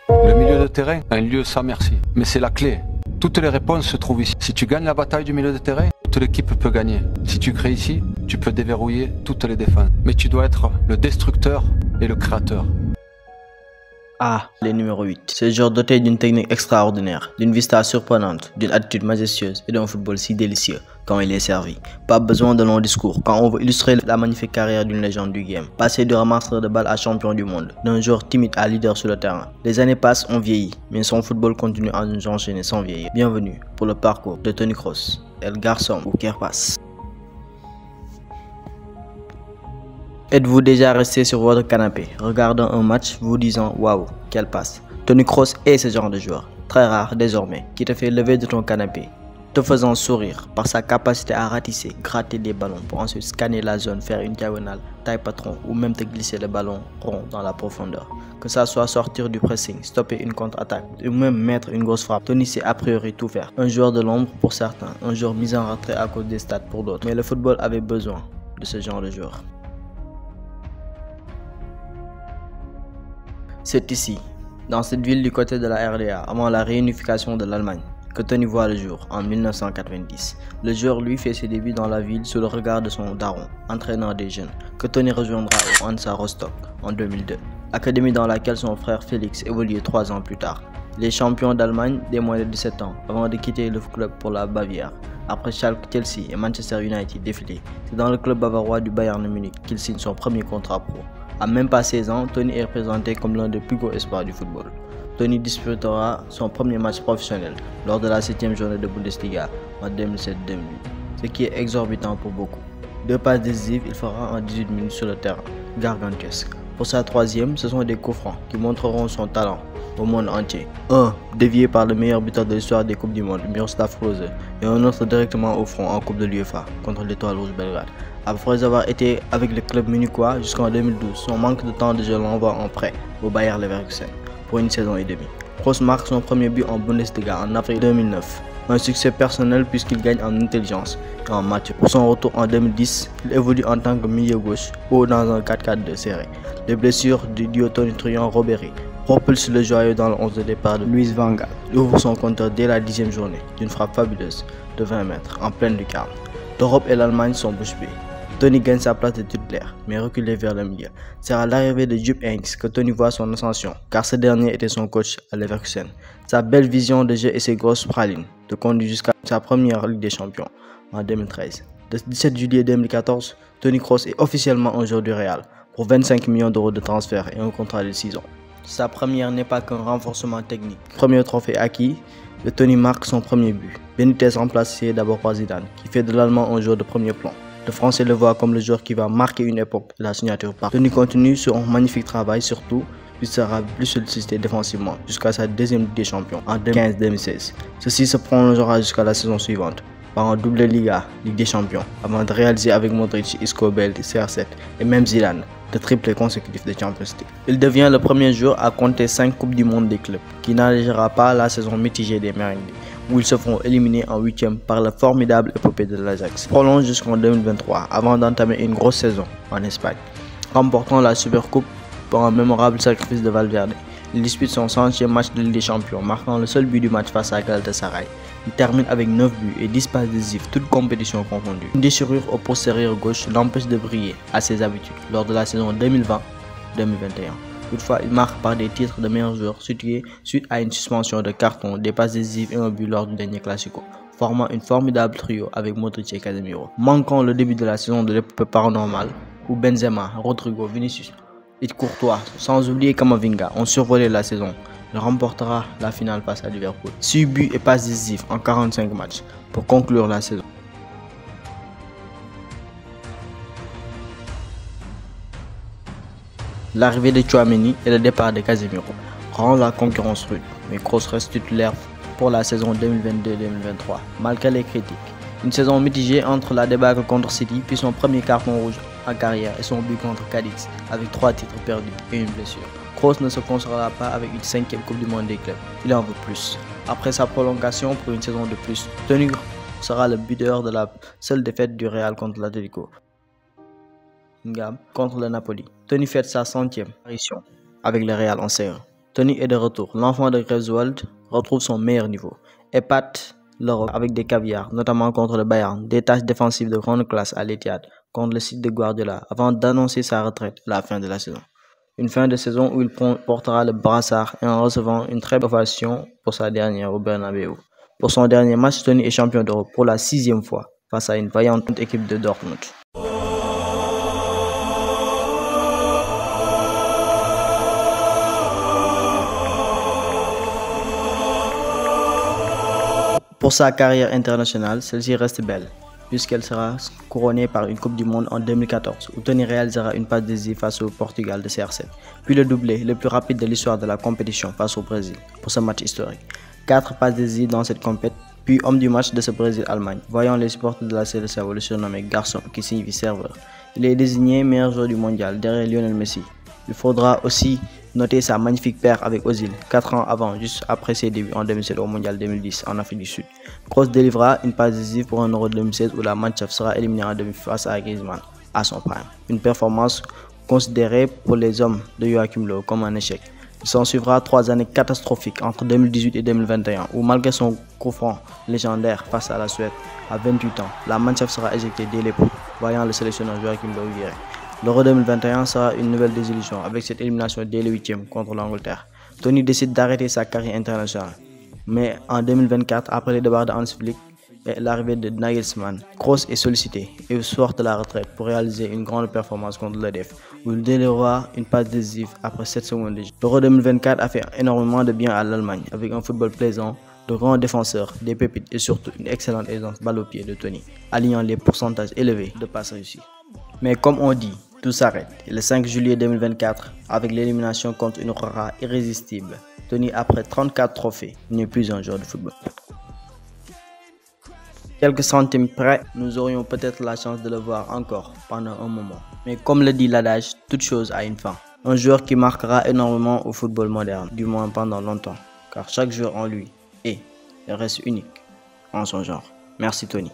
Le milieu de terrain, un lieu sans merci. Mais c'est la clé. Toutes les réponses se trouvent ici. Si tu gagnes la bataille du milieu de terrain, toute l'équipe peut gagner. Si tu crées ici, tu peux déverrouiller toutes les défenses. Mais tu dois être le destructeur et le créateur. Ah, les numéro 8. C'est le joueur doté d'une technique extraordinaire, d'une vista surprenante, d'une attitude majestueuse et d'un football si délicieux quand il est servi. Pas besoin de longs discours quand on veut illustrer la magnifique carrière d'une légende du game. Passé de ramasseur de balles à champion du monde, d'un joueur timide à leader sur le terrain. Les années passent, on vieillit, mais son football continue à nous enchaîner sans vieillir. Bienvenue pour le parcours de Toni Kroos, El Garçon ou Kerpas. Êtes-vous déjà resté sur votre canapé, regardant un match, vous disant « Waouh, quelle passe ». Toni Kroos est ce genre de joueur, très rare désormais, qui te fait lever de ton canapé, te faisant sourire par sa capacité à ratisser, gratter des ballons pour ensuite scanner la zone, faire une diagonale, taille patron ou même te glisser le ballon rond dans la profondeur. Que ça soit sortir du pressing, stopper une contre-attaque ou même mettre une grosse frappe, Toni sait a priori tout faire. Un joueur de l'ombre pour certains, un joueur mis en retrait à cause des stats pour d'autres. Mais le football avait besoin de ce genre de joueur. C'est ici, dans cette ville du côté de la RDA, avant la réunification de l'Allemagne, que Toni voit le jour, en 1990. Le joueur lui fait ses débuts dans la ville sous le regard de son daron, entraîneur des jeunes, que Toni rejoindra au Hansa Rostock en 2002, académie dans laquelle son frère Félix évoluait 3 ans plus tard. Les champions d'Allemagne dès moins de 17 ans, avant de quitter le club pour la Bavière. Après Schalke, Chelsea et Manchester United défilés, c'est dans le club bavarois du Bayern Munich qu'il signe son premier contrat pro. À même pas 16 ans, Toni est représenté comme l'un des plus gros espoirs du football. Toni disputera son premier match professionnel lors de la 7e journée de Bundesliga en 2007-2008, ce qui est exorbitant pour beaucoup. 2 passes décisives, il fera en 18 minutes sur le terrain, gargantuesque. Pour sa 3e, ce sont des coups francs qui montreront son talent au monde entier. Un dévié par le meilleur buteur de l'histoire des Coupes du Monde, Miroslav Klose, et un autre directement au front en Coupe de l'UEFA contre l'Étoile Rouge Belgrade. Après avoir été avec le club munichois jusqu'en 2012, son manque de temps de jeu l'envoie en prêt au Bayer Leverkusen pour une saison et demie. Kroos marque son premier but en Bundesliga en avril 2009. Un succès personnel puisqu'il gagne en intelligence et en maturité. Pour son retour en 2010, il évolue en tant que milieu gauche ou dans un 4-4-2 serré. Les blessures du duo tonitruant-Robéry propulsent le joyeux dans le 11 de départ de Louis van Gaal. Il ouvre son compteur dès la 10e journée d'une frappe fabuleuse de 20 mètres en pleine lucarne. L'Europe et l'Allemagne sont bouche bée. Toni gagne sa place de titulaire, mais reculé vers le milieu. C'est à l'arrivée de Jupp Heynckes que Toni voit son ascension, car ce dernier était son coach à Leverkusen. Sa belle vision de jeu et ses grosses pralines le conduisent jusqu'à sa première Ligue des Champions en 2013. Le 17 juillet 2014, Toni Kroos est officiellement un joueur du Real pour 25 millions d'euros de transfert et un contrat de 6 ans. Sa première n'est pas qu'un renforcement technique. Premier trophée acquis, le Toni marque son premier but. Benitez remplacé d'abord par Zidane, qui fait de l'Allemand un joueur de premier plan. Le Français le voit comme le joueur qui va marquer une époque de la signature par. Toni continue son magnifique travail, surtout il sera plus sollicité défensivement jusqu'à sa 2e Ligue des Champions en 2015-2016. Ceci se prolongera jusqu'à la saison suivante par un double Liga, Ligue des Champions, avant de réaliser avec Modric, Isco, Bale, CR7 et même Zidane de triplés consécutifs de Champions League. Il devient le premier joueur à compter 5 Coupes du Monde des clubs, qui n'allégera pas la saison mitigée des Merengues, où ils se feront éliminer en 8e par la formidable épopée de l'Ajax. Prolonge jusqu'en 2023 avant d'entamer une grosse saison en Espagne, remportant la Supercoupe pour un mémorable sacrifice de Valverde. Il dispute son 100e match de Ligue des Champions, marquant le seul but du match face à Galatasaray. Il termine avec 9 buts et 10 passes décisives, toutes compétitions confondues. Une déchirure au postérieur gauche l'empêche de briller à ses habitudes lors de la saison 2020-2021. Toutefois, il marque par des titres de meilleur joueur situés suite à une suspension de carton, des passes décisives et un but lors du dernier Classico, formant une formidable trio avec Modric et Casemiro. Manquant le début de la saison de l'épopée paranormale, où Benzema, Rodrigo, Vinicius et Courtois, sans oublier Camavinga, ont survolé la saison. Il remportera la finale face à Liverpool. 6 buts et passes décisives en 45 matchs pour conclure la saison. L'arrivée de Tchouaméni et le départ de Casemiro rend la concurrence rude, mais Kroos reste titulaire pour la saison 2022-2023, malgré les critiques. Une saison mitigée entre la débâcle contre City puis son premier carton rouge en carrière et son but contre Cadiz avec 3 titres perdus et une blessure. Kroos ne se consolera pas avec une 5e Coupe du Monde des clubs, il en veut plus. Après sa prolongation pour une saison de plus, Toni sera le buteur de la seule défaite du Real contre l'Atlético contre le Napoli. Toni fête sa 100e apparition avec le Real en CE. Tony est de retour. L'enfant de Greifswald retrouve son meilleur niveau. Épate l'Europe avec des caviars, notamment contre le Bayern, des tâches défensives de grande classe à l'Etihad contre le site de Guardiola, avant d'annoncer sa retraite à la fin de la saison. Une fin de saison où il portera le brassard et en recevant une très belle ovation pour sa dernière au Bernabeu. Pour son dernier match, Tony est champion d'Europe pour la 6e fois face à une vaillante équipe de Dortmund. Pour sa carrière internationale, celle-ci reste belle, puisqu'elle sera couronnée par une Coupe du Monde en 2014, où Tony réalisera une passe décisive face au Portugal de CR7, puis le doublé le plus rapide de l'histoire de la compétition face au Brésil, pour ce match historique. 4 passes décisives dans cette compétition, puis homme du match de ce Brésil-Allemagne. Voyant les supporters de la CDCAO le surnommer garçon, qui signifie serveur. Il est désigné meilleur joueur du mondial, derrière Lionel Messi. Il faudra aussi noter sa magnifique paire avec Ozil, 4 ans avant, juste après ses débuts en 2007 au mondial 2010 en Afrique du Sud. Kroos délivra une passe décisive pour un Euro 2016 où la Mannschaft sera éliminée en demi face à Griezmann à son prime. Une performance considérée pour les hommes de Joachim Löw comme un échec. Il s'en suivra 3 années catastrophiques entre 2018 et 2021 où malgré son coup franc légendaire face à la Suède à 28 ans, la Mannschaft sera éjectée dès les poules, voyant le sélectionneur Joachim Löw virer. L'Euro 2021 sera une nouvelle désillusion avec cette élimination dès le 8e contre l'Angleterre. Tony décide d'arrêter sa carrière internationale. Mais en 2024, après les départs de Hans Flick et l'arrivée de Nagelsmann, Kroos est sollicité et sort de la retraite pour réaliser une grande performance contre l'EDF, où il délivrera une passe décisive après 7 secondes de jeu. L'Euro 2024 a fait énormément de bien à l'Allemagne, avec un football plaisant, de grands défenseurs, des pépites et surtout une excellente aisance balle au pied de Tony, alignant les pourcentages élevés de passes réussies. Mais comme on dit, tout s'arrête. Et le 5 juillet 2024, avec l'élimination contre une Aurora irrésistible, Tony, après 34 trophées, n'est plus un joueur de football. Quelques centimes près, nous aurions peut-être la chance de le voir encore pendant un moment. Mais comme le dit l'adage, toute chose a une fin. Un joueur qui marquera énormément au football moderne, du moins pendant longtemps, car chaque joueur en lui est et reste unique en son genre. Merci Tony.